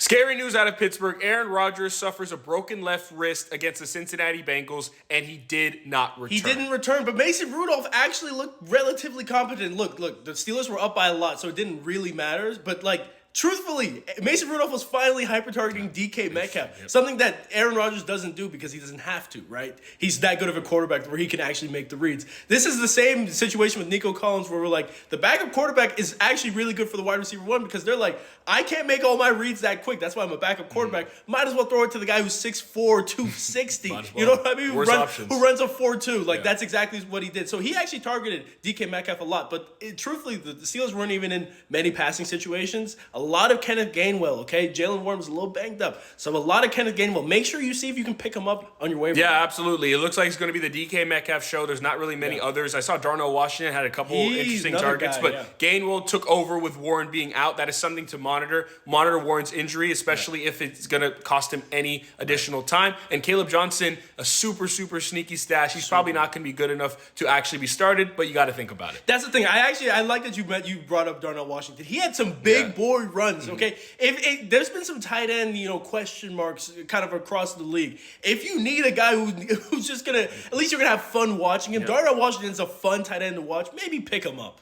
Scary news out of Pittsburgh. Aaron Rodgers suffers a broken left wrist against the Cincinnati Bengals, and he did not return. He didn't return, but Mason Rudolph actually looked relatively competent. Look, the Steelers were up by a lot, so it didn't really matter. But, truthfully, Mason Rudolph was finally hyper-targeting DK Metcalf, something that Aaron Rodgers doesn't do because he doesn't have to, right? He's that good of a quarterback where he can actually make the reads. This is the same situation with Nico Collins where we're like, the backup quarterback is actually really good for the wide receiver one because they're like, I can't make all my reads that quick. That's why I'm a backup quarterback. Might as well throw it to the guy who's 6'4", 260. You know what I mean? Who runs a 4.2. That's exactly what he did. So he actually targeted DK Metcalf a lot. But truthfully, the Steelers weren't even in many passing situations. A lot of Kenneth Gainwell, okay? Jalen Warren's a little banged up. So a lot of Kenneth Gainwell. Make sure you see if you can pick him up on your waiver. Yeah, absolutely. It looks like it's going to be the DK Metcalf show. There's not really many others. I saw Darnell Washington had a couple interesting targets, but Gainwell took over with Warren being out. That is something to monitor. Monitor Warren's injury, especially if it's going to cost him any additional time. And Caleb Johnson, a super, super sneaky stash. He's probably not going to be good enough to actually be started, but you got to think about it. That's the thing. I like that you brought up Darnell Washington. He had some big boy runs, okay? If there's been some tight end, question marks kind of across the league. If you need a guy who's just going to, at least you're going to have fun watching him. Darnell Washington's a fun tight end to watch. Maybe pick him up.